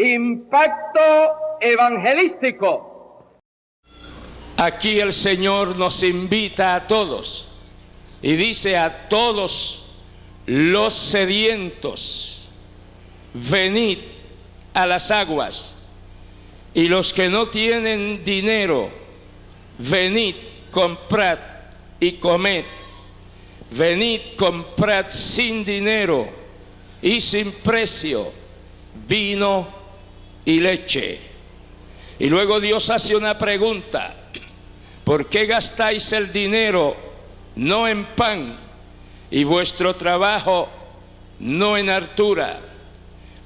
impacto evangelístico. Aquí el Señor nos invita a todos y dice a todos los sedientos, venid a las aguas, y los que no tienen dinero, venid, comprad y comed. Venid, comprad sin dinero y sin precio vino y leche. Y luego Dios hace una pregunta: ¿por qué gastáis el dinero no en pan y vuestro trabajo no en hartura?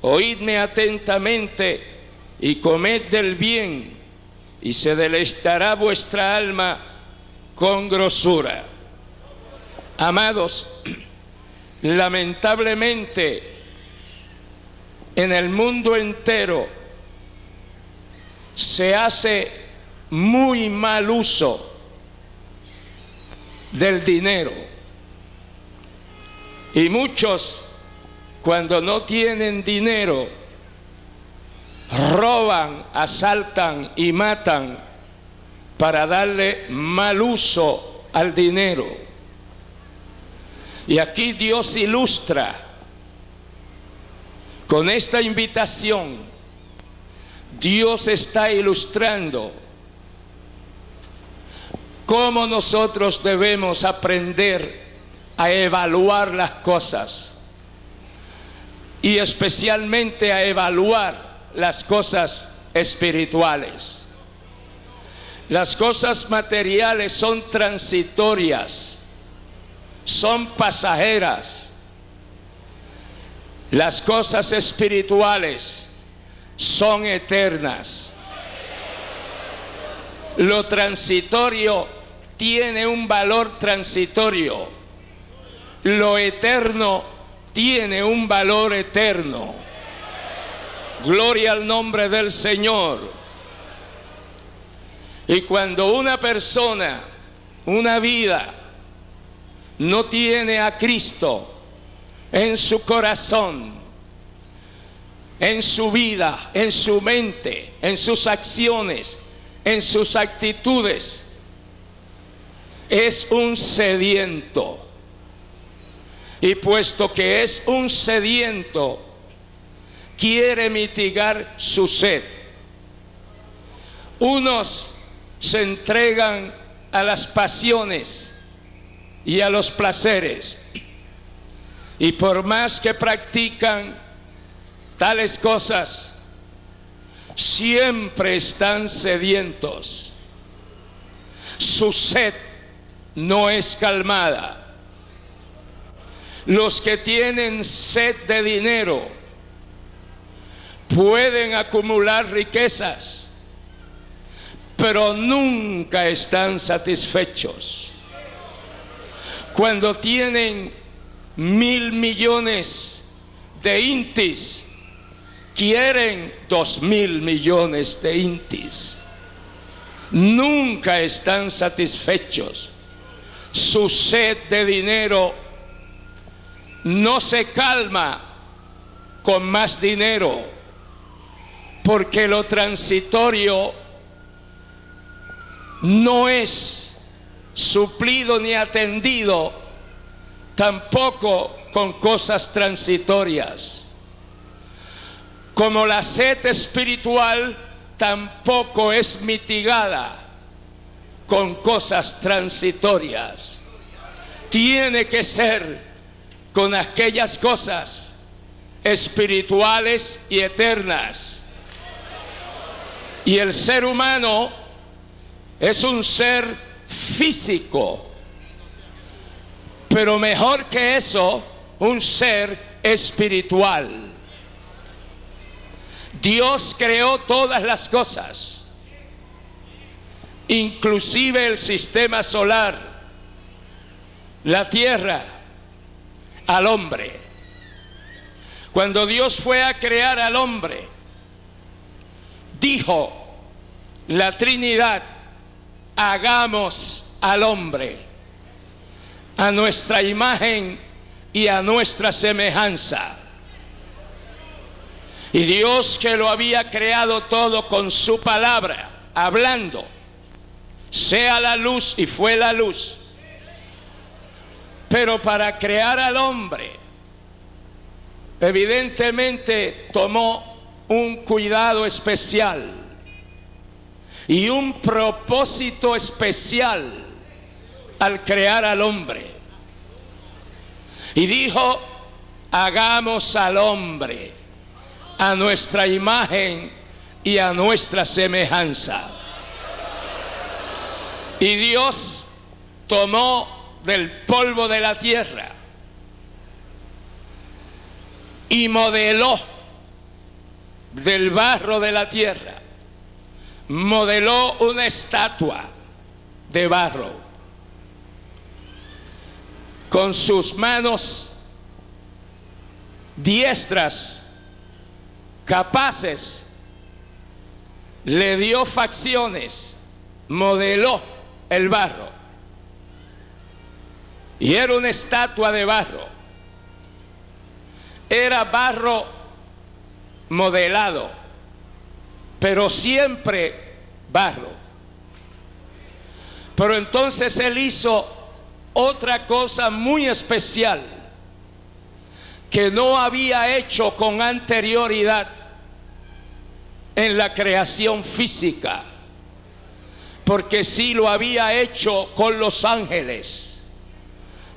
Oídme atentamente y comed del bien, y se deleitará vuestra alma con grosura. Amados, lamentablemente en el mundo entero se hace muy mal uso del dinero, y muchos, cuando no tienen dinero, roban, asaltan y matan para darle mal uso al dinero. Y aquí Dios ilustra con esta invitación. Dios está ilustrando cómo nosotros debemos aprender a evaluar las cosas, y especialmente a evaluar las cosas espirituales. Las cosas materiales son transitorias, son pasajeras. Las cosas espirituales son eternas. Lo transitorio tiene un valor transitorio. Lo eterno tiene un valor eterno. Gloria al nombre del Señor. Y cuando una persona, una vida, no tiene a Cristo en su corazón, en su vida, en su mente, en sus acciones, en sus actitudes, es un sediento. Y puesto que es un sediento, quiere mitigar su sed. Unos se entregan a las pasiones y a los placeres, y por más que practican tales cosas, siempre están sedientos. Su sed no es calmada. Los que tienen sed de dinero pueden acumular riquezas, pero nunca están satisfechos. Cuando tienen 1.000 millones de intis, quieren 2.000 millones de intis. Nunca están satisfechos. Su sed de dinero no se calma con más dinero, porque lo transitorio no es suplido ni atendido tampoco con cosas transitorias. Como la sed espiritual tampoco es mitigada con cosas transitorias. Tiene que ser con aquellas cosas espirituales y eternas. Y el ser humano es un ser físico, pero mejor que eso, un ser espiritual. Dios creó todas las cosas, inclusive el sistema solar, la tierra, al hombre. Cuando Dios fue a crear al hombre, dijo la Trinidad: hagamos al hombre a nuestra imagen y a nuestra semejanza. Y Dios, que lo había creado todo con su palabra, hablando, sea la luz, y fue la luz. Pero para crear al hombre, evidentemente tomó un cuidado especial y un propósito especial al crear al hombre. Y dijo: hagamos al hombre a nuestra imagen y a nuestra semejanza. Y Dios tomó del polvo de la tierra y modeló del barro de la tierra, modeló una estatua de barro con sus manos diestras, capaces, le dio facciones, modeló el barro, y era una estatua de barro, era barro modelado, pero siempre barro. Pero entonces él hizo otra cosa muy especial que no había hecho con anterioridad en la creación física, porque sí lo había hecho con los ángeles,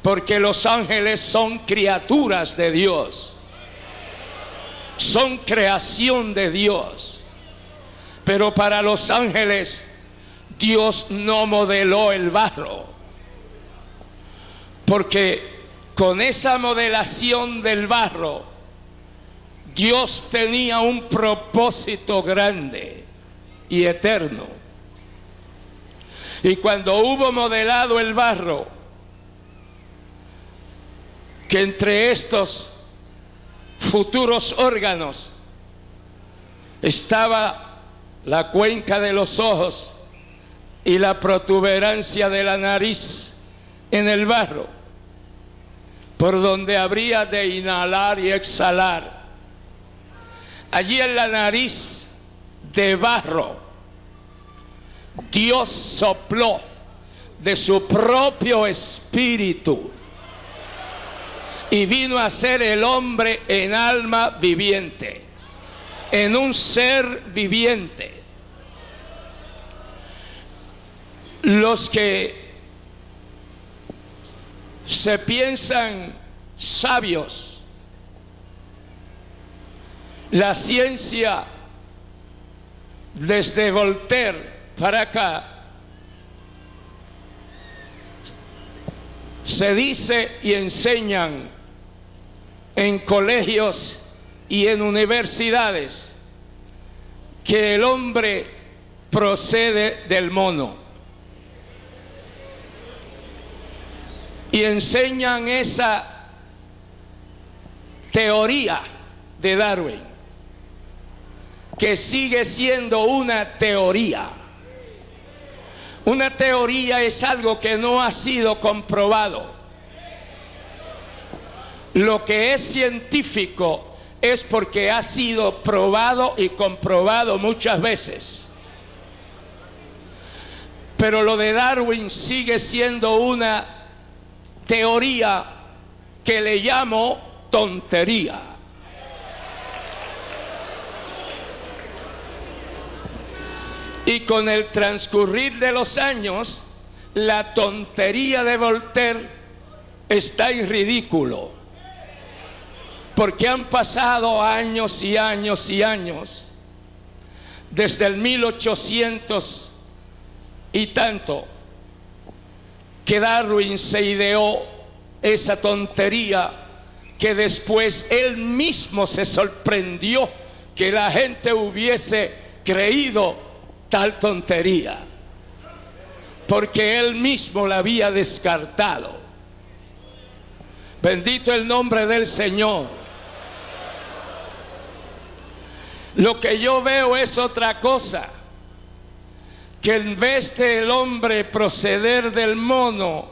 porque los ángeles son criaturas de Dios, son creación de Dios. Pero para los ángeles Dios no modeló el barro, porque con esa modelación del barro Dios tenía un propósito grande y eterno. Y cuando hubo modelado el barro, que entre estos futuros órganos estaba la cuenca de los ojos y la protuberancia de la nariz en el barro, por donde habría de inhalar y exhalar. Allí en la nariz de barro, Dios sopló de su propio espíritu y vino a ser el hombre en alma viviente, en un ser viviente. Los que se piensan sabios, la ciencia desde Voltaire para acá se dice y enseñan en colegios y en universidades que el hombre procede del mono, y enseñan esa teoría de Darwin, que sigue siendo una teoría. Una teoría es algo que no ha sido comprobado. Lo que es científico es porque ha sido probado y comprobado muchas veces. Pero lo de Darwin sigue siendo una teoría que le llamo tontería. Y con el transcurrir de los años, la tontería de Voltaire está en ridículo, porque han pasado años y años y años, desde el 1800 y tanto, que Darwin se ideó esa tontería, que después él mismo se sorprendió que la gente hubiese creído tal tontería, porque él mismo la había descartado. Bendito el nombre del Señor. Lo que yo veo es otra cosa, que en vez de el hombre proceder del mono,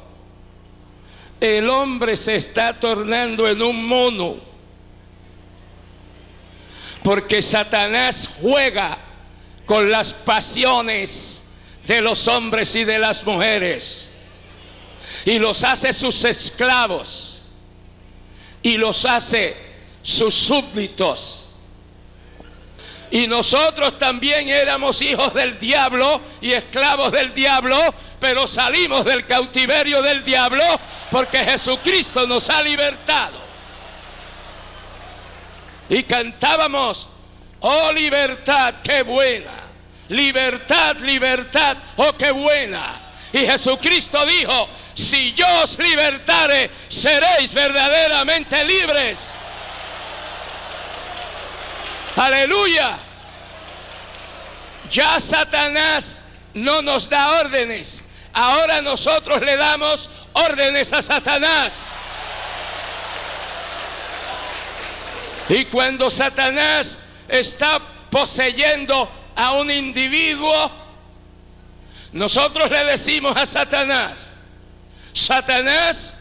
el hombre se está tornando en un mono, Porque Satanás juega con las pasiones de los hombres y de las mujeres y los hace sus esclavos y los hace sus súbditos. Y nosotros también éramos hijos del diablo y esclavos del diablo, pero salimos del cautiverio del diablo porque Jesucristo nos ha libertado. Y cantábamos: oh libertad, qué buena. Libertad, libertad, oh qué buena. Y Jesucristo dijo: si yo os libertare, seréis verdaderamente libres. Aleluya. Ya Satanás no nos da órdenes. Ahora nosotros le damos órdenes a Satanás. Y cuando Satanás está poseyendo a un individuo, nosotros le decimos a Satanás: Satanás,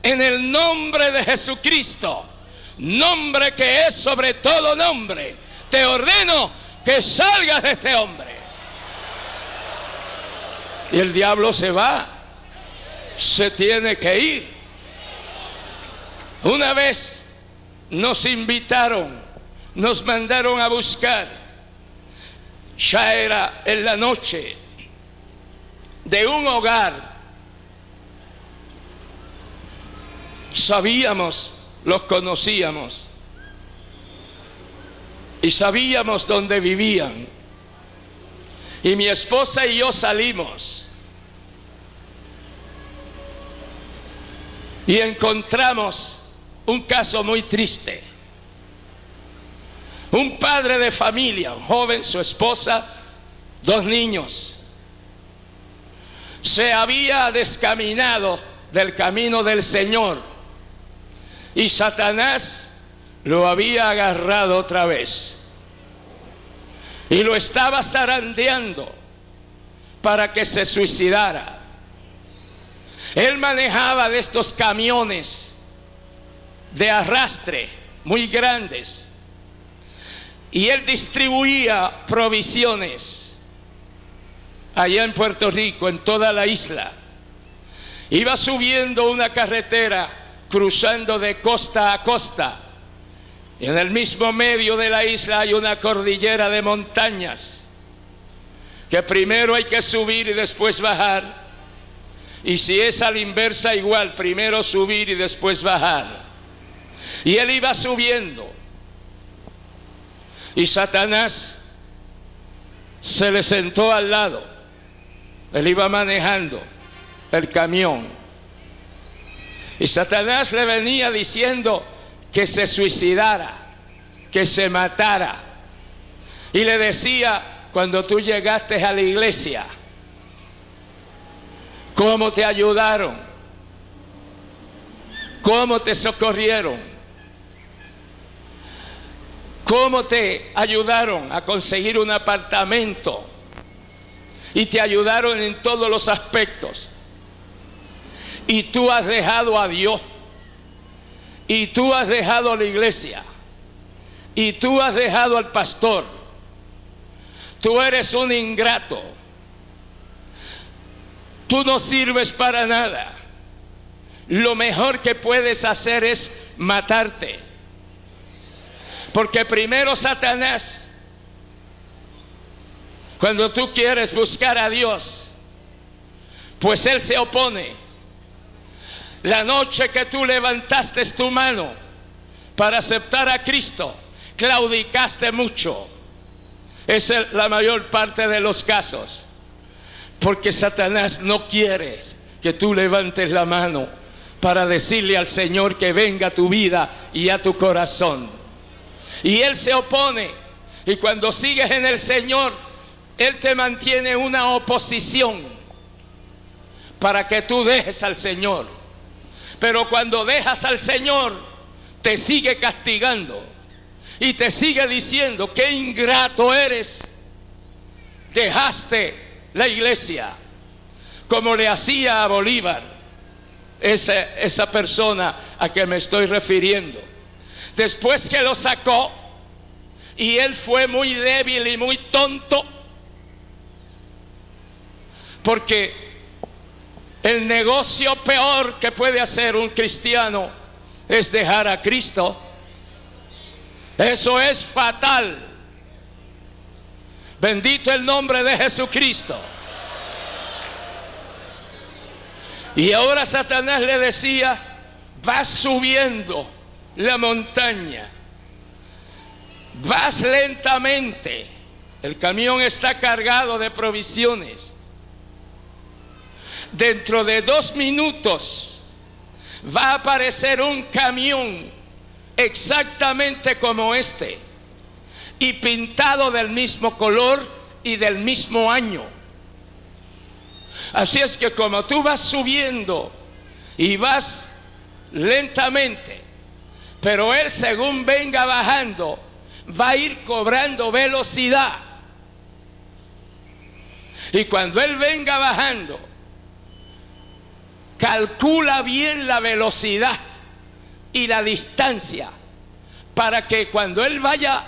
en el nombre de Jesucristo, nombre que es sobre todo nombre, te ordeno que salgas de este hombre. Y el diablo se va, se tiene que ir. Una vez nos invitaron, nos mandaron a buscar, ya era en la noche, de un hogar. Sabíamos, los conocíamos y sabíamos dónde vivían. Y mi esposa y yo salimos y encontramos un caso muy triste. Un padre de familia, un joven, su esposa, 2 niños, se había descaminado del camino del Señor y Satanás lo había agarrado otra vez y lo estaba zarandeando para que se suicidara. Él manejaba de estos camiones de arrastre muy grandes y él distribuía provisiones allá en Puerto Rico, en toda la isla. Iba subiendo una carretera, cruzando de costa a costa. Y en el mismo medio de la isla hay una cordillera de montañas que primero hay que subir y después bajar. Y si es a la inversa, igual, primero subir y después bajar. Y él iba subiendo y Satanás se le sentó al lado. Él iba manejando el camión y Satanás le venía diciendo que se suicidara, que se matara, y le decía: cuando tú llegaste a la iglesia, ¿cómo te ayudaron? ¿Cómo te socorrieron? ¿Cómo te ayudaron a conseguir un apartamento? Y te ayudaron en todos los aspectos. Y tú has dejado a Dios. Y tú has dejado a la iglesia. Y tú has dejado al pastor. Tú eres un ingrato. Tú no sirves para nada. Lo mejor que puedes hacer es matarte. Porque primero Satanás, cuando tú quieres buscar a Dios, pues él se opone. La noche que tú levantaste tu mano para aceptar a Cristo, claudicaste mucho. Esa es la mayor parte de los casos. Porque Satanás no quiere que tú levantes la mano para decirle al Señor que venga a tu vida y a tu corazón. Y él se opone. Y cuando sigues en el Señor, él te mantiene una oposición para que tú dejes al Señor. Pero cuando dejas al Señor, te sigue castigando y te sigue diciendo: qué ingrato eres, dejaste la iglesia, como le hacía a Bolívar, esa persona a que me estoy refiriendo. Después que lo sacó y él fue muy débil y muy tonto, porque el negocio peor que puede hacer un cristiano es dejar a Cristo. Eso es fatal. Bendito el nombre de Jesucristo. Y ahora Satanás le decía: vas subiendo la montaña, vas lentamente, el camión está cargado de provisiones. Dentro de 2 minutos va a aparecer un camión exactamente como este y pintado del mismo color y del mismo año. Así es que como tú vas subiendo y vas lentamente, pero él, según venga bajando, va a ir cobrando velocidad. Y cuando él venga bajando, calcula bien la velocidad y la distancia, para que cuando él vaya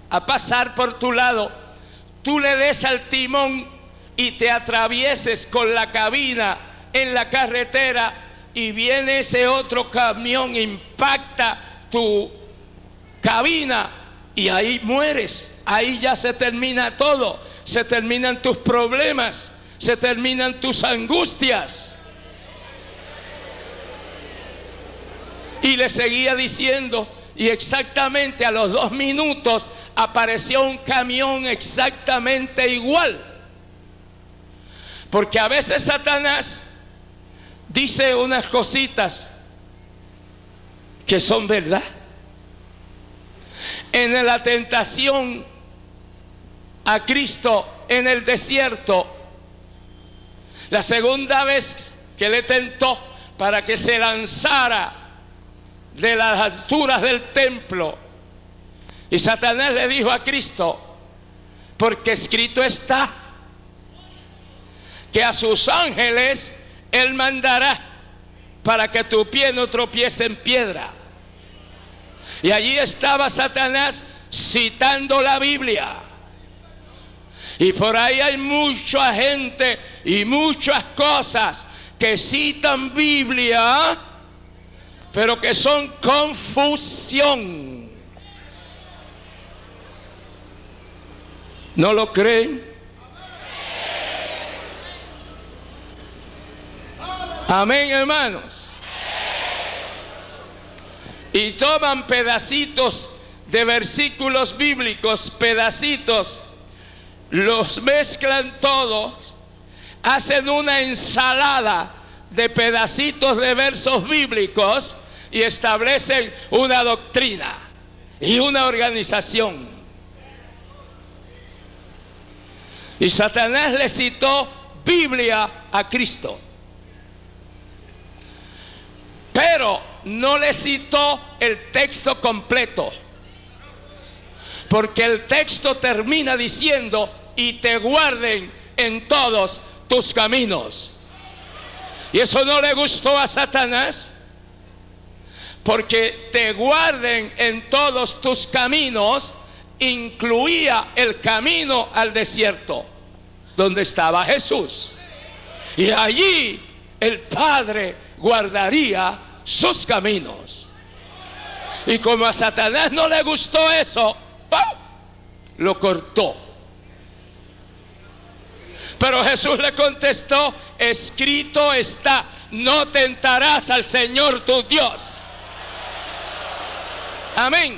a pasar por tu lado, tú le des al timón y te atravieses con la cabina en la carretera, y viene ese otro camión, impacta tu cabina y ahí mueres. Ahí ya se termina todo, se terminan tus problemas, se terminan tus angustias. Y le seguía diciendo, y exactamente a los 2 minutos apareció un camión exactamente igual. Porque a veces Satanás dice unas cositas que son verdad. En la tentación a Cristo en el desierto, la segunda vez que le tentó para que se lanzara de las alturas del templo, y Satanás le dijo a Cristo: porque escrito está que a sus ángeles él mandará para que tu pie no tropiece en piedra. Y allí estaba Satanás citando la Biblia. Y por ahí hay mucha gente y muchas cosas que citan Biblia, pero que son confusión. ¿No lo creen? Amén, hermanos. Y toman pedacitos de versículos bíblicos, pedacitos, los mezclan todos, hacen una ensalada de pedacitos de versos bíblicos y establecen una doctrina y una organización. Y Satanás le citó Biblia a Cristo, pero no le citó el texto completo, porque el texto termina diciendo: y te guarden en todos tus caminos. Y eso no le gustó a Satanás, porque te guarden en todos tus caminos incluía el camino al desierto, donde estaba Jesús, y allí el Padre guardaría sus caminos. Y como a Satanás no le gustó eso, ¡pum!, lo cortó. Pero Jesús le contestó: escrito está, no tentarás al Señor tu Dios. Amén.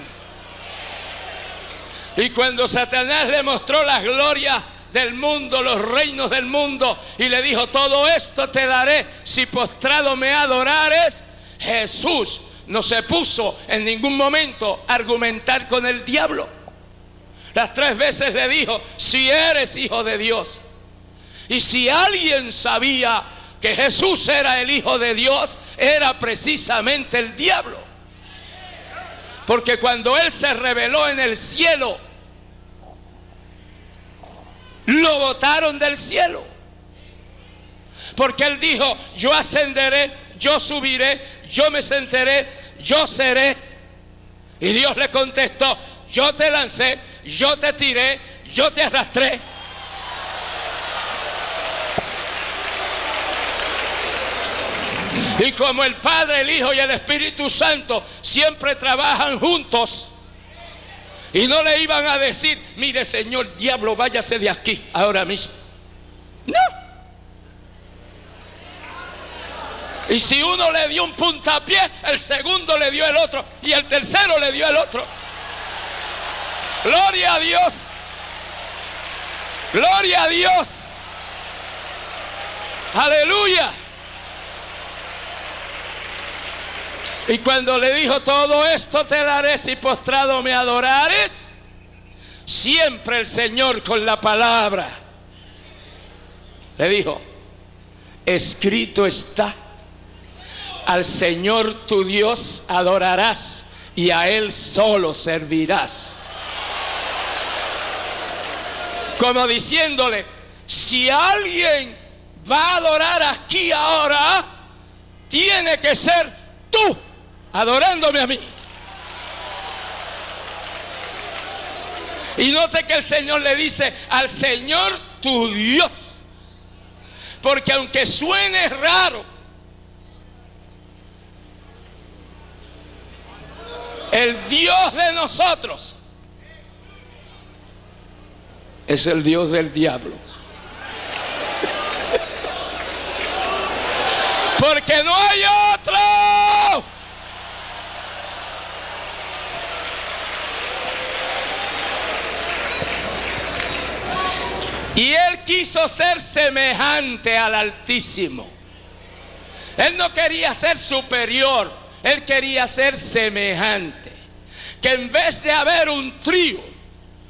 Y cuando Satanás le mostró las glorias del mundo, los reinos del mundo, y le dijo: todo esto te daré si postrado me adorares, Jesús no se puso en ningún momento a argumentar con el diablo. Las 3 veces le dijo: si eres hijo de Dios. Y si alguien sabía que Jesús era el Hijo de Dios, era precisamente el diablo. Porque cuando él se reveló en el cielo, lo botaron del cielo. Porque él dijo: yo ascenderé, yo subiré, yo me sentaré, yo seré. Y Dios le contestó: yo te lancé yo te tiré, yo te arrastré. Y como el Padre, el Hijo y el Espíritu Santo siempre trabajan juntos, y no le iban a decir, mire señor, diablo, váyase de aquí ahora mismo. No. Y si uno le dio un puntapié, el segundo le dio el otro, y el tercero le dio el otro. Gloria a Dios. Gloria a Dios. Aleluya. Y cuando le dijo, todo esto te daré si postrado me adorares, siempre el Señor con la palabra le dijo, escrito está, al Señor tu Dios adorarás y a Él solo servirás. Como diciéndole, si alguien va a adorar aquí ahora, tiene que ser tú adorándome a mí. Y note que el Señor le dice, al Señor tu Dios. Porque aunque suene raro, el Dios de nosotros es el Dios del diablo. Porque no hay otro. Y él quiso ser semejante al Altísimo. Él no quería ser superior, él quería ser semejante. Que en vez de haber un trío,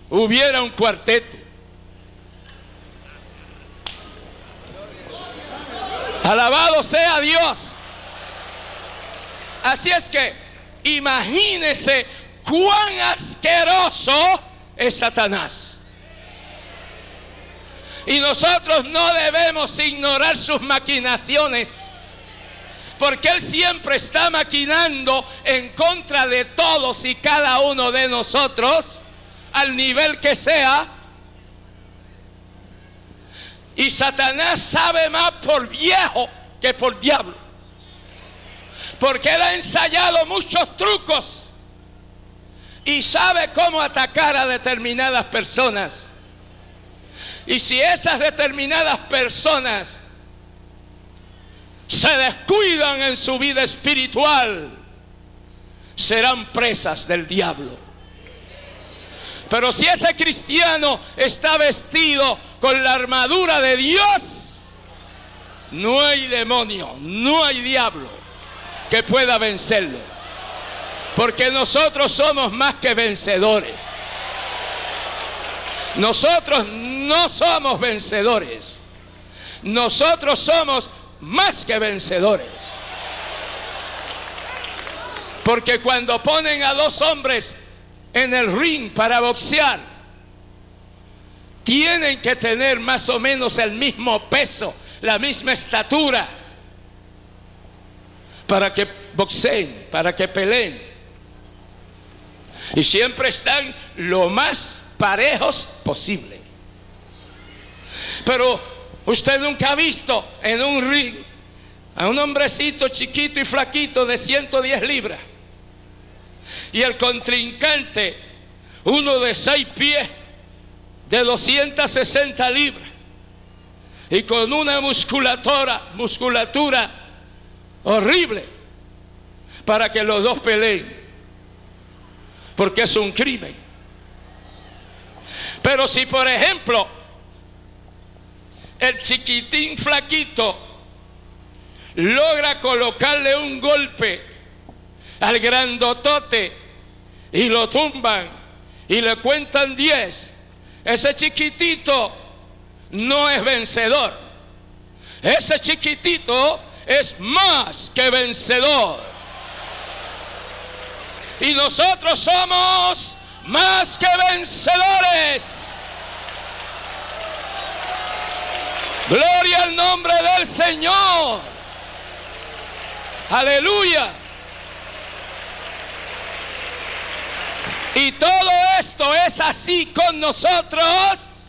hubiera un cuarteto. Alabado sea Dios. Así es que imagínese cuán asqueroso es Satanás. Y nosotros no debemos ignorar sus maquinaciones, porque él siempre está maquinando en contra de todos y cada uno de nosotros, al nivel que sea. Y Satanás sabe más por viejo que por diablo, porque él ha ensayado muchos trucos y sabe cómo atacar a determinadas personas. Y si esas determinadas personas se descuidan en su vida espiritual, serán presas del diablo. Pero si ese cristiano está vestido con la armadura de Dios, no hay demonio, no hay diablo que pueda vencerlo. Porque nosotros somos más que vencedores. Nosotros no somos vencedores. Nosotros somos más que vencedores. Porque cuando ponen a dos hombres en el ring para boxear, tienen que tener más o menos el mismo peso, la misma estatura, para que boxeen, para que peleen. Y siempre están lo más parejos posible. Pero usted nunca ha visto en un ring a un hombrecito chiquito y flaquito de 110 libras y el contrincante, uno de 6 pies, de 260 libras y con una musculatura horrible, para que los dos peleen, porque es un crimen. Pero si por ejemplo el chiquitín flaquito logra colocarle un golpe al grandotote y lo tumban y le cuentan 10, ese chiquitito no es vencedor. Ese chiquitito es más que vencedor. Y nosotros somos más que vencedores. Gloria al nombre del Señor. Aleluya. Y todo esto es así con nosotros,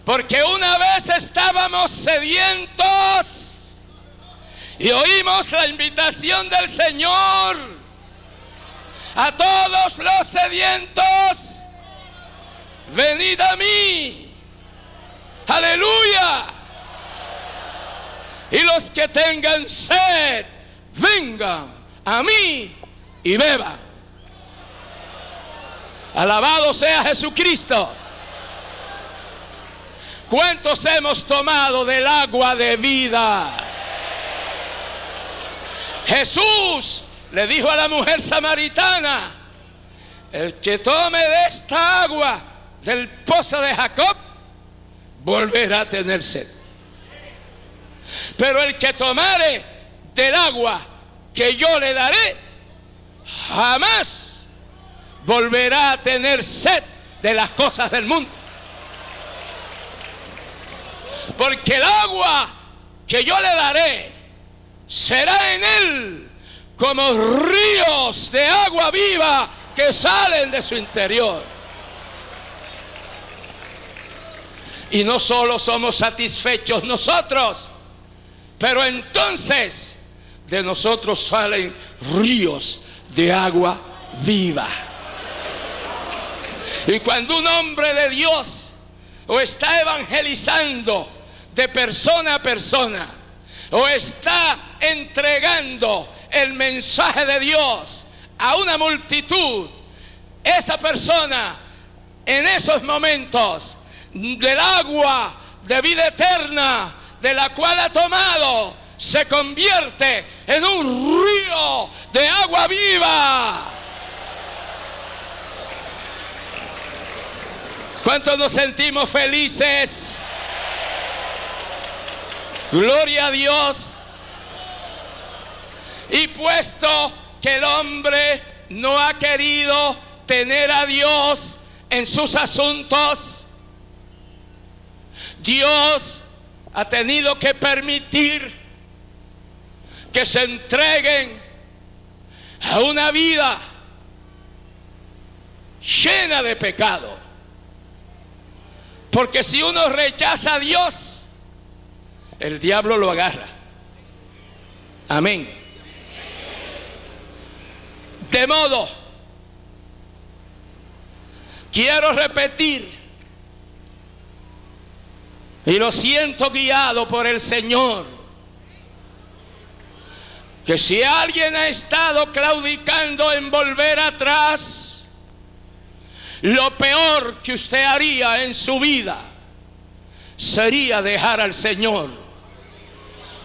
porque una vez estábamos sedientos y oímos la invitación del Señor a todos los sedientos: venid a mí, aleluya, y los que tengan sed, vengan a mí y beban. Alabado sea Jesucristo. ¿Cuántos hemos tomado del agua de vida? Jesús le dijo a la mujer samaritana: el que tome de esta agua del pozo de Jacob volverá a tener sed, pero el que tomare del agua que yo le daré jamás volverá a tener sed de las cosas del mundo. Porque el agua que yo le daré será en él como ríos de agua viva que salen de su interior. Y no solo somos satisfechos nosotros, pero entonces de nosotros salen ríos de agua viva. Y cuando un hombre de Dios o está evangelizando de persona a persona, o está entregando el mensaje de Dios a una multitud, esa persona en esos momentos del agua de vida eterna de la cual ha tomado se convierte en un río de agua viva. ¿Cuántos nos sentimos felices? Gloria a Dios. Y puesto que el hombre no ha querido tener a Dios en sus asuntos, Dios ha tenido que permitir que se entreguen a una vida llena de pecado. Porque si uno rechaza a Dios, el diablo lo agarra. Amén. De modo, quiero repetir, y lo siento guiado por el Señor, que si alguien ha estado claudicando en volver atrás, lo peor que usted haría en su vida sería dejar al Señor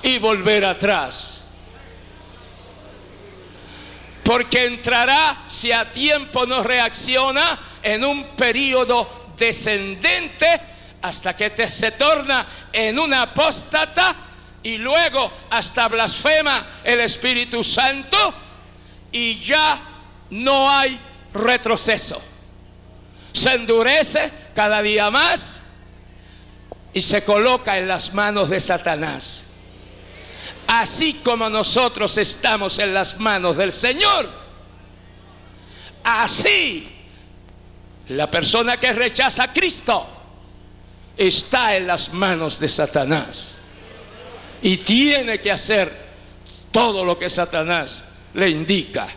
y volver atrás. Porque entrará, si a tiempo no reacciona, en un periodo descendente hasta que se torna en una apóstata y luego hasta blasfema el Espíritu Santo y ya no hay retroceso. Se endurece cada día más y se coloca en las manos de Satanás. Así como nosotros estamos en las manos del Señor, así la persona que rechaza a Cristo está en las manos de Satanás y tiene que hacer todo lo que Satanás le indica.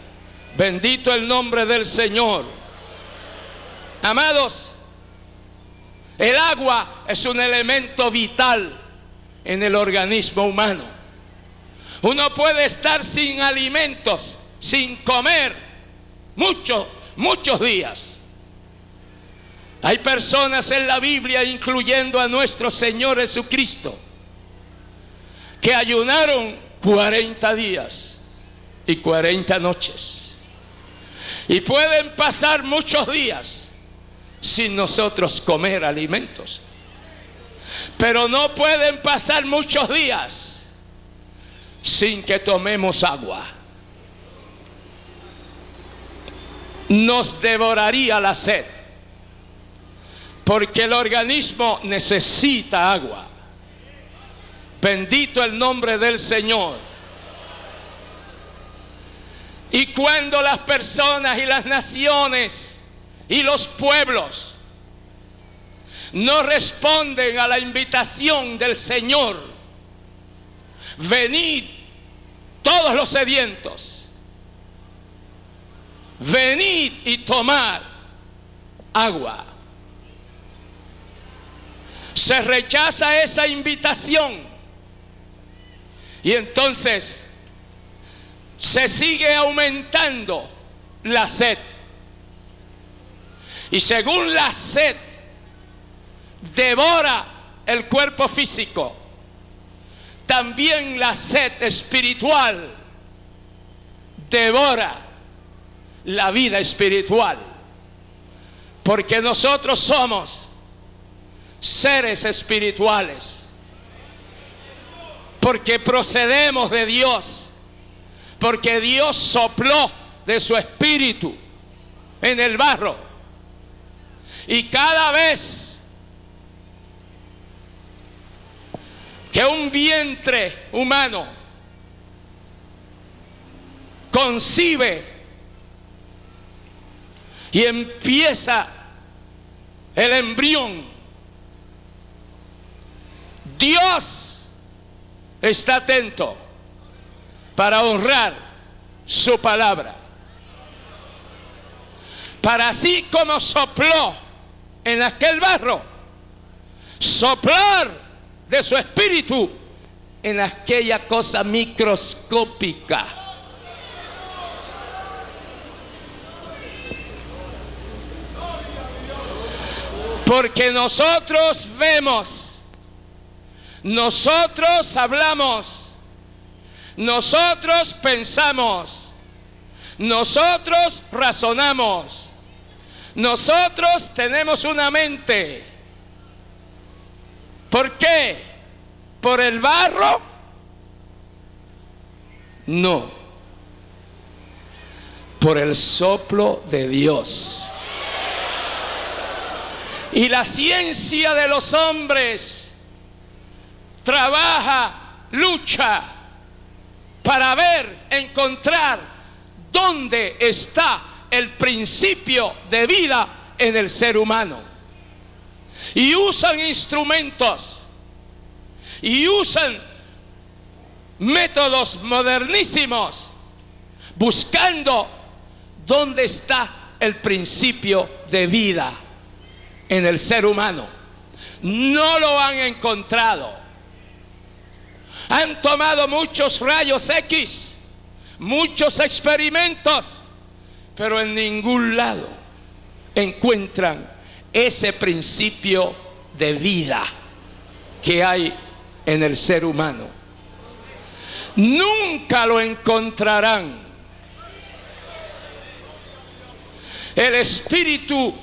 Bendito el nombre del Señor. Amados, el agua es un elemento vital en el organismo humano. Uno puede estar sin alimentos, sin comer, muchos días. Hay personas en la Biblia, incluyendo a nuestro Señor Jesucristo, que ayunaron 40 días y 40 noches. Y pueden pasar muchos días sin nosotros comer alimentos. Pero no pueden pasar muchos días sin que tomemos agua. Nos devoraría la sed, porque el organismo necesita agua. Bendito el nombre del Señor. Y cuando las personas y las naciones y los pueblos no responden a la invitación del Señor, venid todos los sedientos, venid y tomad agua. Se rechaza esa invitación y entonces se sigue aumentando la sed. Y según la sed devora el cuerpo físico, también la sed espiritual devora la vida espiritual. Porque nosotros somos seres espirituales. Porque procedemos de Dios. Porque Dios sopló de su espíritu en el barro. Y cada vez que un vientre humano concibe y empieza el embrión, Dios está atento para honrar su palabra. Para así como sopló en aquel barro, soplar de su espíritu en aquella cosa microscópica. Porque nosotros vemos, nosotros hablamos, nosotros pensamos, nosotros razonamos, nosotros tenemos una mente. ¿Por qué? ¿Por el barro? No, por el soplo de Dios. Y la ciencia de los hombres trabaja, lucha para ver, encontrar dónde está el principio de vida en el ser humano. Y usan instrumentos y usan métodos modernísimos buscando dónde está el principio de vida en el ser humano. No lo han encontrado. Han tomado muchos rayos X, muchos experimentos, pero en ningún lado encuentran ese principio de vida que hay en el ser humano. Nunca lo encontrarán. El espíritu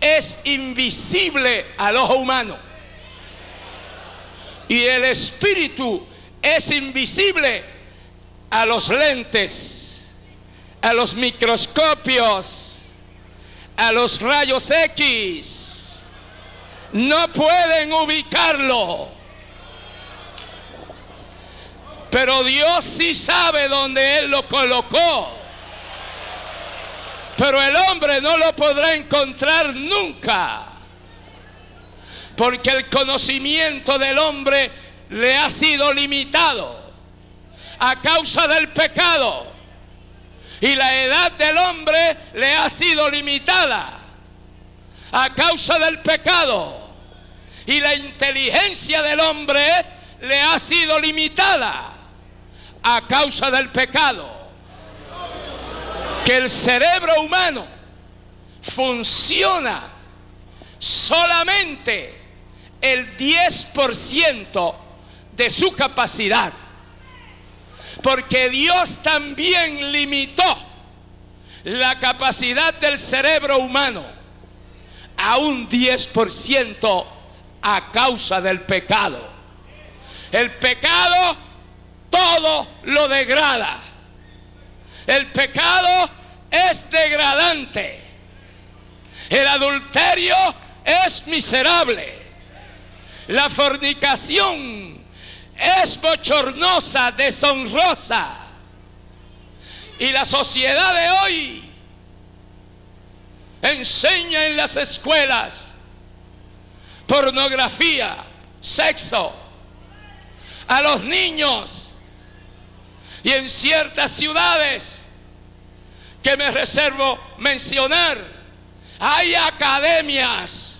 es invisible al ojo humano. Y el espíritu es invisible a los lentes, a los microscopios, a los rayos X. No pueden ubicarlo. Pero Dios sí sabe dónde Él lo colocó. Pero el hombre no lo podrá encontrar nunca. Porque el conocimiento del hombre le ha sido limitado a causa del pecado. Y la edad del hombre le ha sido limitada a causa del pecado. Y la inteligencia del hombre le ha sido limitada a causa del pecado. Que el cerebro humano funciona solamente el 10% de su capacidad. Porque Dios también limitó la capacidad del cerebro humano a un 10% a causa del pecado. El pecado todo lo degrada. El pecado es degradante. El adulterio es miserable. La fornicación es bochornosa, deshonrosa. Y la sociedad de hoy enseña en las escuelas pornografía, sexo a los niños. Y en ciertas ciudades que me reservo mencionar, hay academias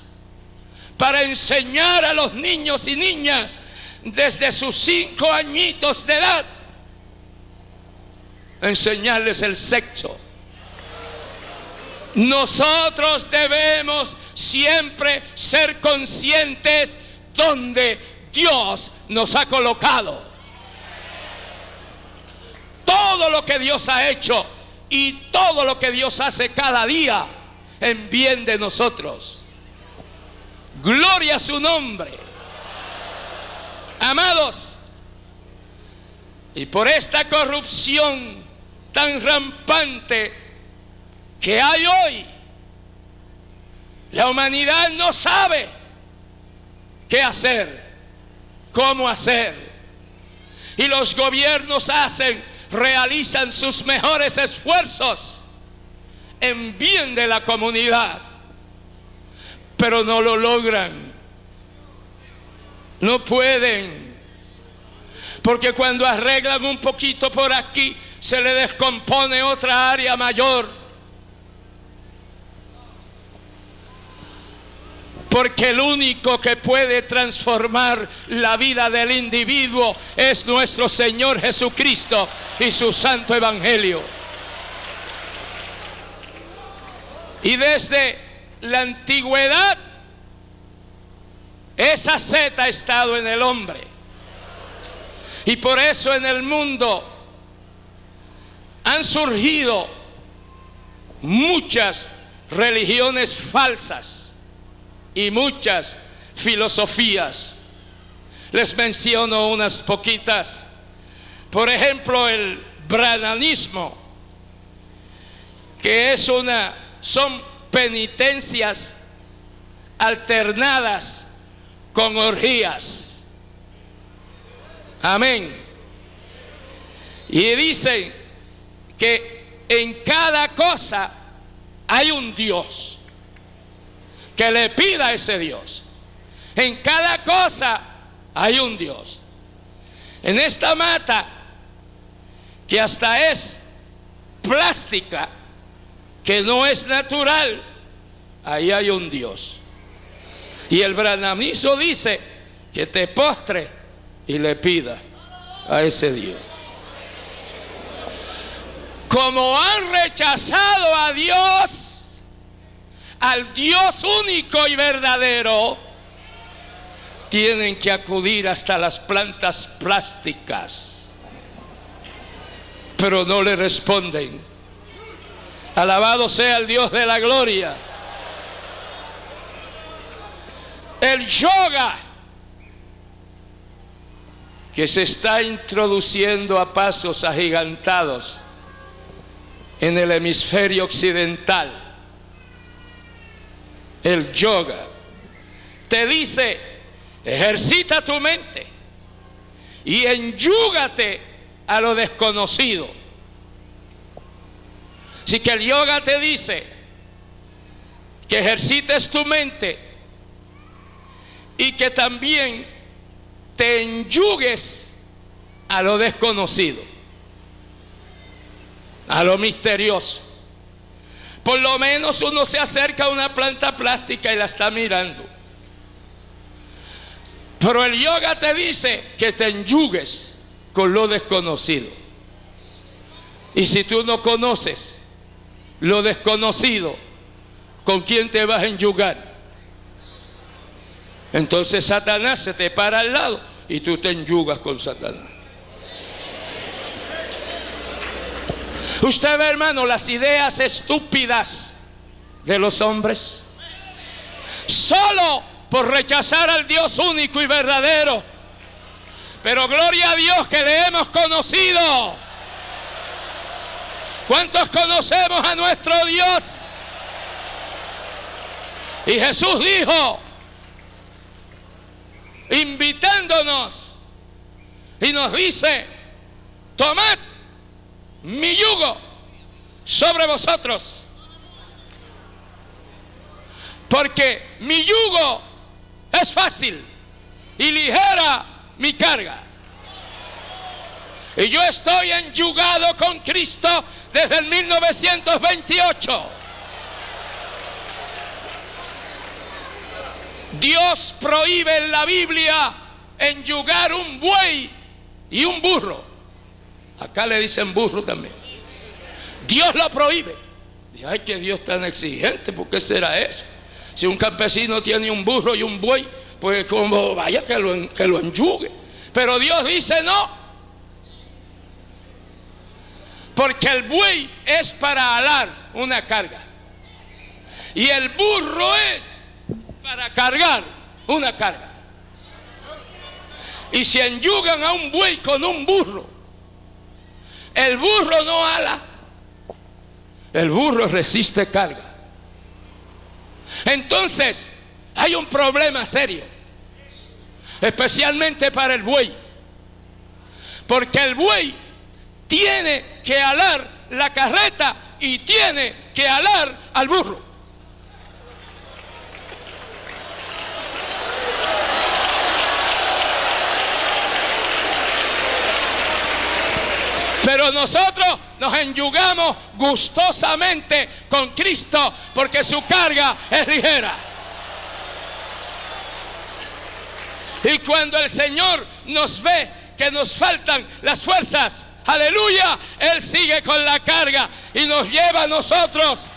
para enseñar a los niños y niñas desde sus 5 añitos de edad, enseñarles el sexo. Nosotros debemos siempre ser conscientes donde Dios nos ha colocado. Todo lo que Dios ha hecho y todo lo que Dios hace cada día en bien de nosotros. Gloria a su nombre. Amados, y por esta corrupción tan rampante que hay hoy, la humanidad no sabe qué hacer, cómo hacer. Y los gobiernos realizan sus mejores esfuerzos en bien de la comunidad, pero no lo logran. No pueden, porque cuando arreglan un poquito por aquí, se le descompone otra área mayor. Porque el único que puede transformar la vida del individuo es nuestro Señor Jesucristo y su santo evangelio. Y desde la antigüedad, esa seta ha estado en el hombre. Y por eso en el mundo han surgido muchas religiones falsas y muchas filosofías. Les menciono unas poquitas. Por ejemplo, el brahmanismo, que son penitencias alternadas con orgías. Amén. Y dicen que en cada cosa hay un Dios, que le pida a ese Dios. En cada cosa hay un Dios. En esta mata, que hasta es plástica, que no es natural, ahí hay un Dios. Y el brahmanismo dice que te postre y le pida a ese Dios. Como han rechazado a Dios, al Dios único y verdadero, tienen que acudir hasta las plantas plásticas, pero no le responden. Alabado sea el Dios de la gloria. El yoga, que se está introduciendo a pasos agigantados en el hemisferio occidental. El yoga te dice: ejercita tu mente y enyúgate a lo desconocido. Así que el yoga te dice que ejercites tu mente y que también te enyugues a lo desconocido, a lo misterioso. Por lo menos uno se acerca a una planta plástica y la está mirando. Pero el yoga te dice que te enyugues con lo desconocido. Y si tú no conoces lo desconocido, ¿con quién te vas a enyugar? Entonces Satanás se te para al lado y tú te enyugas con Satanás. Usted ve, hermano, las ideas estúpidas de los hombres, solo por rechazar al Dios único y verdadero. Pero gloria a Dios que le hemos conocido. ¿Cuántos conocemos a nuestro Dios? Y Jesús dijo, invitándonos, y nos dice: tomad mi yugo sobre vosotros, porque mi yugo es fácil y ligera mi carga. Y yo estoy enyugado con Cristo desde el 1928. Dios prohíbe en la Biblia enyugar un buey y un burro. Acá le dicen burro también. Dios lo prohíbe. Dice, ay, que Dios tan exigente, ¿por qué será eso? Si un campesino tiene un burro y un buey, pues como vaya que lo enyugue. Pero Dios dice no. Porque el buey es para alar una carga. Y el burro es para cargar una carga. Y si enyugan a un buey con un burro, el burro no ala. El burro resiste carga. Entonces, hay un problema serio, especialmente para el buey, porque el buey tiene que alar la carreta y tiene que alar al burro. Pero nosotros nos enyugamos gustosamente con Cristo porque su carga es ligera. Y cuando el Señor nos ve que nos faltan las fuerzas, aleluya, Él sigue con la carga y nos lleva a nosotros.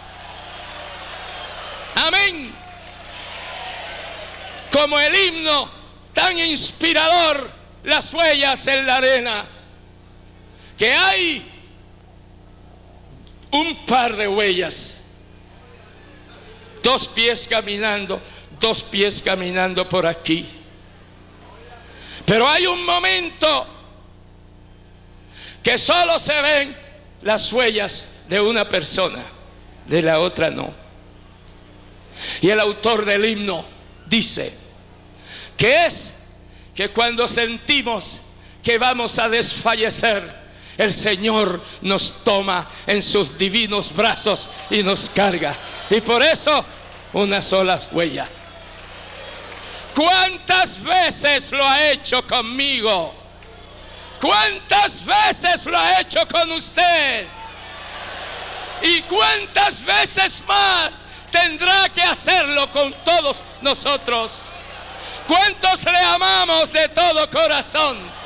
Amén. Como el himno tan inspirador, las huellas en la arena. Que hay un par de huellas, 2 pies caminando, 2 pies caminando por aquí. Pero hay un momento que solo se ven las huellas de una persona, de la otra no. Y el autor del himno dice que es que cuando sentimos que vamos a desfallecer, el Señor nos toma en sus divinos brazos y nos carga. Y por eso, una sola huella. ¿Cuántas veces lo ha hecho conmigo? ¿Cuántas veces lo ha hecho con usted? ¿Y cuántas veces más tendrá que hacerlo con todos nosotros? ¿Cuántos le amamos de todo corazón?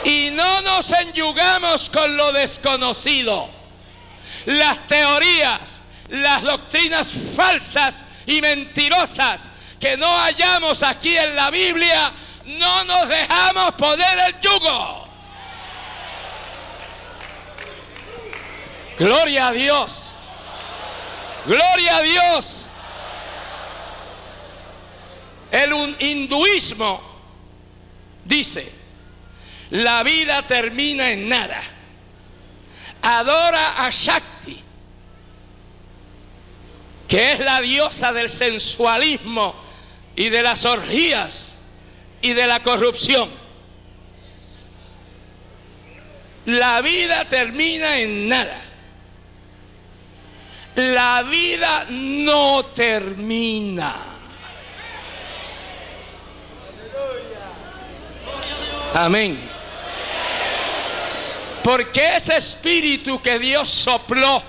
Y no nos enyugamos con lo desconocido. Las teorías, las doctrinas falsas y mentirosas que no hallamos aquí en la Biblia, no nos dejamos poner el yugo. Gloria a Dios. Gloria a Dios. El hinduismo dice: la vida termina en nada. Adora a Shakti, que es la diosa del sensualismo y de las orgías y de la corrupción. La vida termina en nada. La vida no termina. Amén. Porque ese espíritu que Dios sopló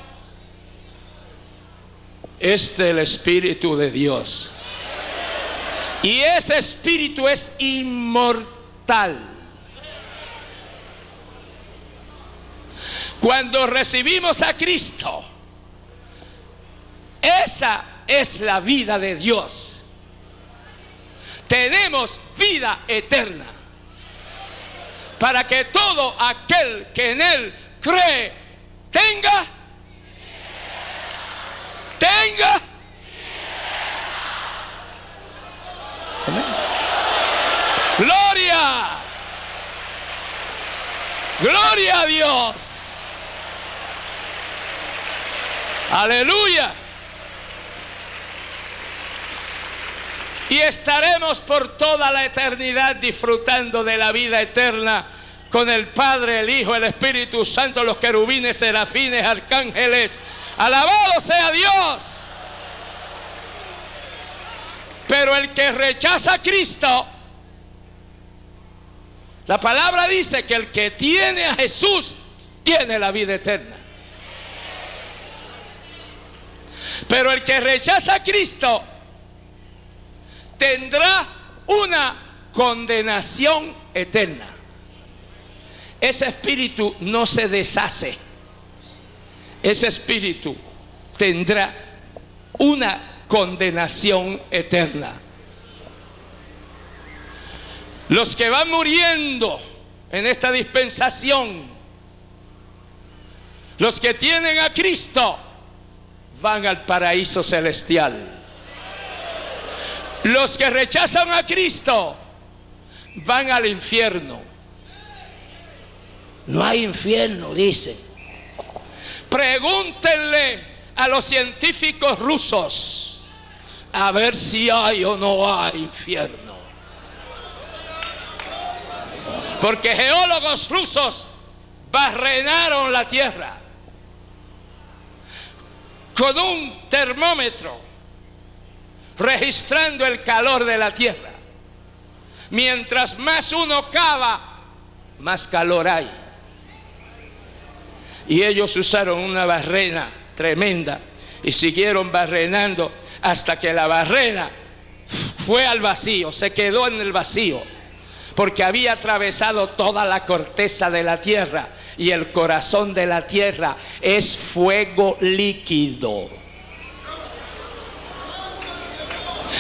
es del Espíritu de Dios. Y ese espíritu es inmortal. Cuando recibimos a Cristo, esa es la vida de Dios. Tenemos vida eterna, para que todo aquel que en Él cree tenga. Amén. Gloria. Gloria a Dios. Aleluya. Y estaremos por toda la eternidad disfrutando de la vida eterna con el Padre, el Hijo, el Espíritu Santo, los querubines, serafines, arcángeles. Alabado sea Dios. Pero el que rechaza a Cristo, la palabra dice que el que tiene a Jesús tiene la vida eterna. Pero el que rechaza a Cristo tendrá una condenación eterna. Ese espíritu no se deshace. Ese espíritu tendrá una condenación eterna. Los que van muriendo en esta dispensación, los que tienen a Cristo, van al paraíso celestial. Los que rechazan a Cristo van al infierno. No hay infierno, dicen. Pregúntenle a los científicos rusos a ver si hay o no hay infierno. Porque geólogos rusos barrenaron la tierra con un termómetro, registrando el calor de la tierra. Mientras más uno cava, más calor hay. Y ellos usaron una barrena tremenda y siguieron barrenando hasta que la barrena fue al vacío, se quedó en el vacío, porque había atravesado toda la corteza de la tierra, y el corazón de la tierra es fuego líquido.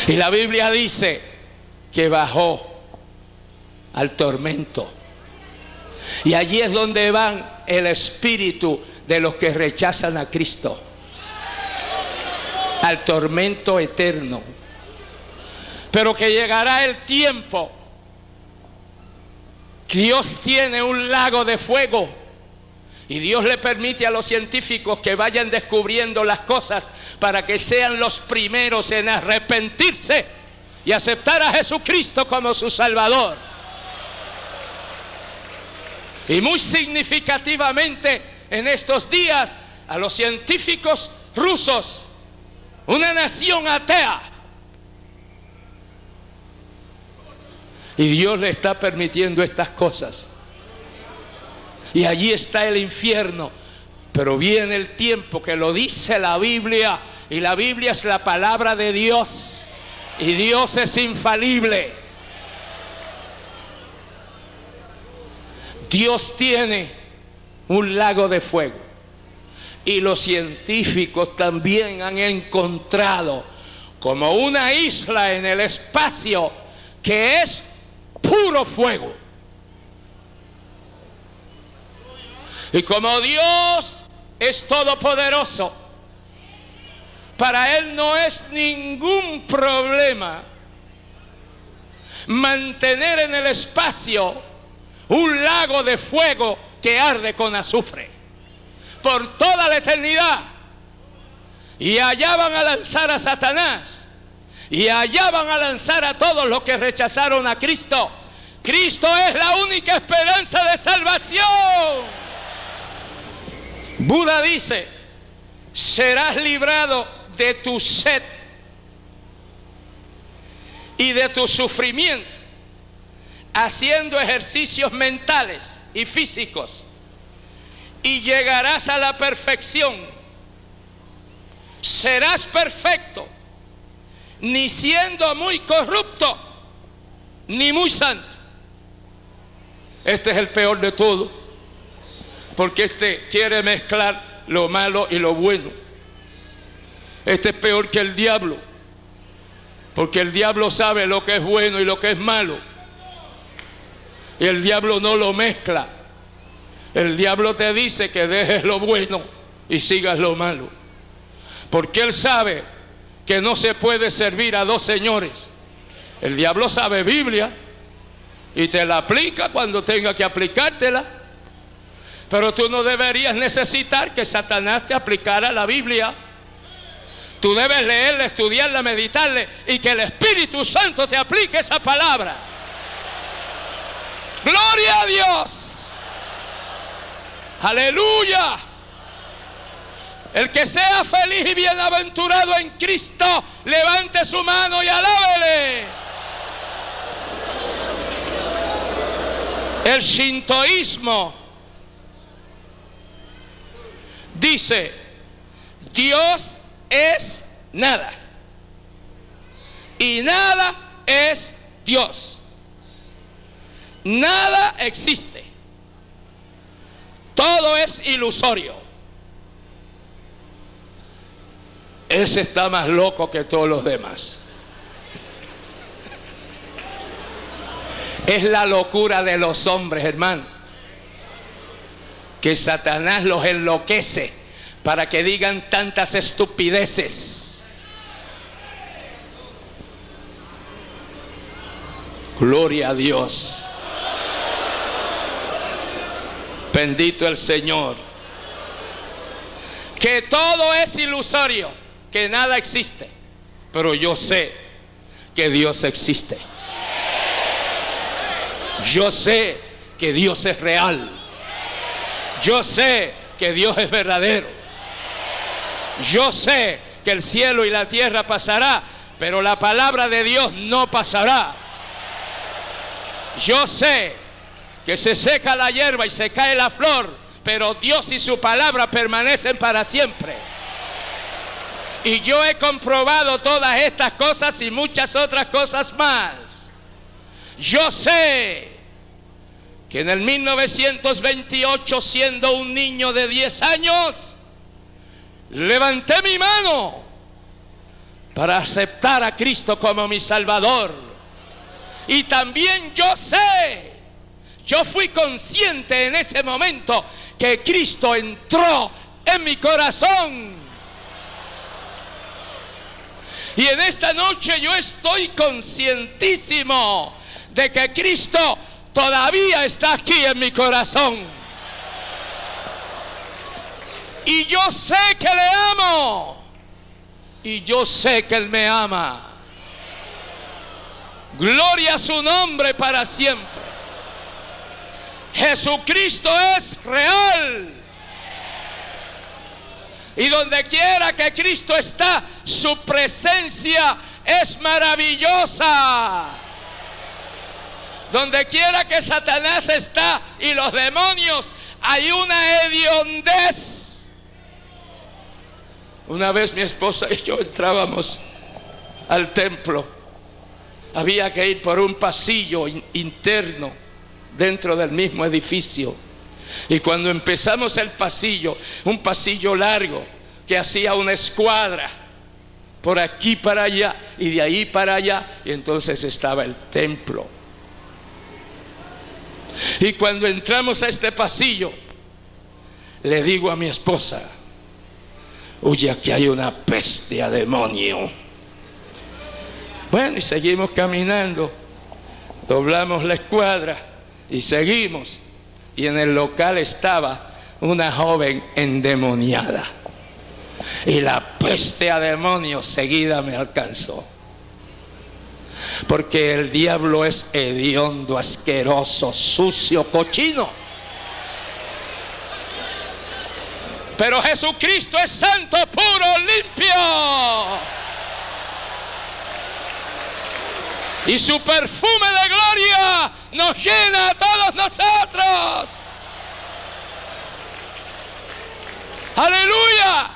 Y la Biblia dice que bajó al tormento. Y allí es donde van el espíritu de los que rechazan a Cristo, al tormento eterno. Pero que llegará el tiempo. Dios tiene un lago de fuego y Dios le permite a los científicos que vayan descubriendo las cosas para que sean los primeros en arrepentirse y aceptar a Jesucristo como su Salvador. Y muy significativamente en estos días a los científicos rusos, una nación atea, y Dios le está permitiendo estas cosas. Y allí está el infierno. Pero viene el tiempo que lo dice la Biblia, y la Biblia es la palabra de Dios, y Dios es infalible. Dios tiene un lago de fuego, y los científicos también han encontrado como una isla en el espacio que es puro fuego. Y como Dios es todopoderoso, para Él no es ningún problema mantener en el espacio un lago de fuego que arde con azufre por toda la eternidad. Y allá van a lanzar a Satanás, y allá van a lanzar a todos los que rechazaron a Cristo. Cristo es la única esperanza de salvación. Buda dice: serás librado de tu sed y de tu sufrimiento haciendo ejercicios mentales y físicos, y llegarás a la perfección. Serás perfecto, ni siendo muy corrupto ni muy santo. Este es el peor de todo, porque este quiere mezclar lo malo y lo bueno. Este es peor que el diablo, porque el diablo sabe lo que es bueno y lo que es malo, y el diablo no lo mezcla. El diablo te dice que dejes lo bueno y sigas lo malo, porque él sabe que no se puede servir a dos señores. El diablo sabe Biblia y te la aplica cuando tenga que aplicártela, pero tú no deberías necesitar que Satanás te aplicara la Biblia. Tú debes leerla, estudiarla, meditarla, y que el Espíritu Santo te aplique esa palabra. ¡Gloria a Dios! Aleluya. El que sea feliz y bienaventurado en Cristo, levante su mano y alábele. El shintoísmo dice: Dios es nada y nada es Dios. Nada existe. Todo es ilusorio. Ese está más loco que todos los demás. Es la locura de los hombres, hermano, que Satanás los enloquece para que digan tantas estupideces. Gloria a Dios. Bendito el Señor. Que todo es ilusorio, que nada existe, pero yo sé que Dios existe. Yo sé que Dios es real. Yo sé que Dios es verdadero. Yo sé que el cielo y la tierra pasará, pero la palabra de Dios no pasará. Yo sé que se seca la hierba y se cae la flor, pero Dios y su palabra permanecen para siempre. Y yo he comprobado todas estas cosas y muchas otras cosas más. Yo sé que en el 1928, siendo un niño de 10 años, levanté mi mano para aceptar a Cristo como mi Salvador. Y también yo fui consciente en ese momento que Cristo entró en mi corazón. Y en esta noche yo estoy conscientísimo de que Cristo todavía está aquí en mi corazón. Y yo sé que le amo. Y yo sé que Él me ama. Gloria a su nombre para siempre. Jesucristo es real. Y donde quiera que Cristo está, su presencia es maravillosa. Donde quiera que Satanás está y los demonios, hay una hediondez. Una vez mi esposa y yo entrábamos al templo. Había que ir por un pasillo interno dentro del mismo edificio. Y cuando empezamos el pasillo, un pasillo largo que hacía una escuadra, por aquí para allá y de ahí para allá, y entonces estaba el templo. Y cuando entramos a este pasillo, le digo a mi esposa: oye, aquí hay una peste a demonio. Bueno, y seguimos caminando, doblamos la escuadra y seguimos. Y en el local estaba una joven endemoniada. Y la peste a demonios seguida me alcanzó. Porque el diablo es hediondo, asqueroso, sucio, cochino. Pero Jesucristo es santo, puro, limpio. Y su perfume de gloria nos llena a todos nosotros. Aleluya.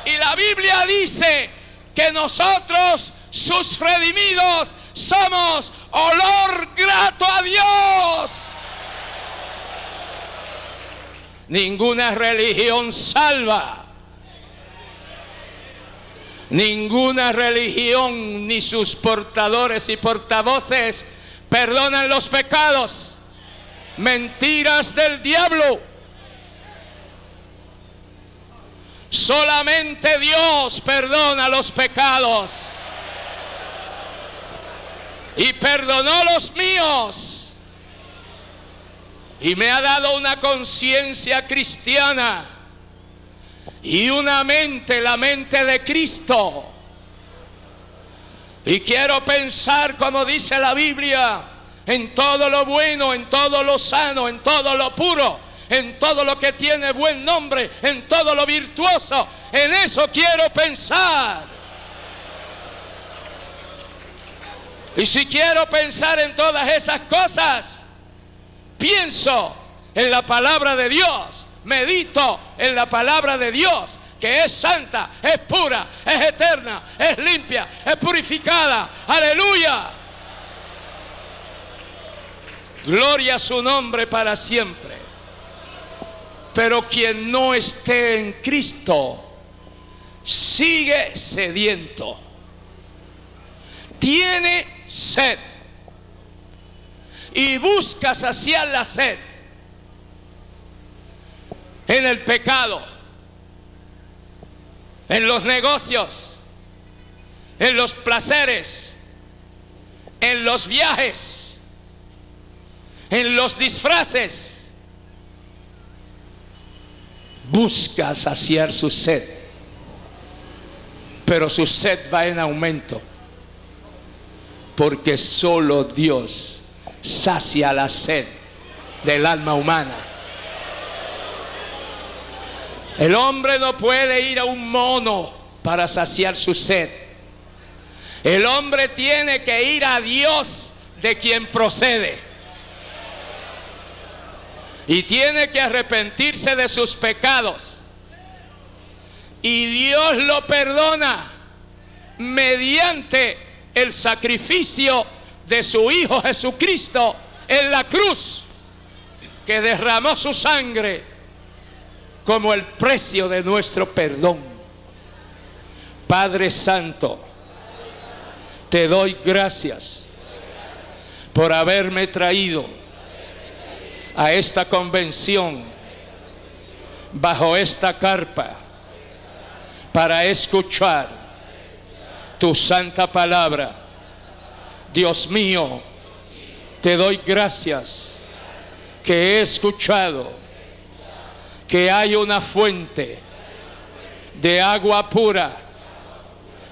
Y la Biblia dice que nosotros, sus redimidos, somos olor grato a Dios. Ninguna religión salva. Ninguna religión ni sus portadores y portavoces perdonan los pecados. Mentiras del diablo. Solamente Dios perdona los pecados. Y perdonó los míos. Y me ha dado una conciencia cristiana. Y una mente, la mente de Cristo. Y quiero pensar, como dice la Biblia, en todo lo bueno, en todo lo sano, en todo lo puro. en todo lo que tiene buen nombre, en todo lo virtuoso. En eso quiero pensar. Y si quiero pensar en todas esas cosas, pienso en la palabra de Dios, medito en la palabra de Dios, que es santa, es pura, es eterna, es limpia, es purificada. ¡Aleluya! Gloria a su nombre para siempre. Pero quien no esté en Cristo sigue sediento. Tiene sed y busca saciar la sed en el pecado, en los negocios, en los placeres, en los viajes, en los disfraces. Busca saciar su sed, pero su sed va en aumento, porque solo Dios sacia la sed del alma humana. El hombre no puede ir a un mono para saciar su sed. El hombre tiene que ir a Dios, de quien procede, y tiene que arrepentirse de sus pecados, y Dios lo perdona mediante el sacrificio de su Hijo Jesucristo en la cruz, que derramó su sangre como el precio de nuestro perdón. Padre Santo, te doy gracias por haberme traído a esta convención bajo esta carpa para escuchar tu santa palabra. Dios mío, te doy gracias que he escuchado que hay una fuente de agua pura,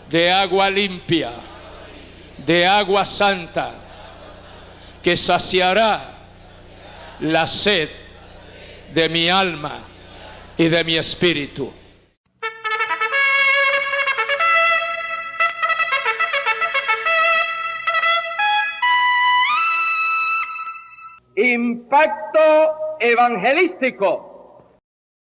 de agua limpia, de agua santa, que saciará la sed de mi alma y de mi espíritu. Impacto evangelístico.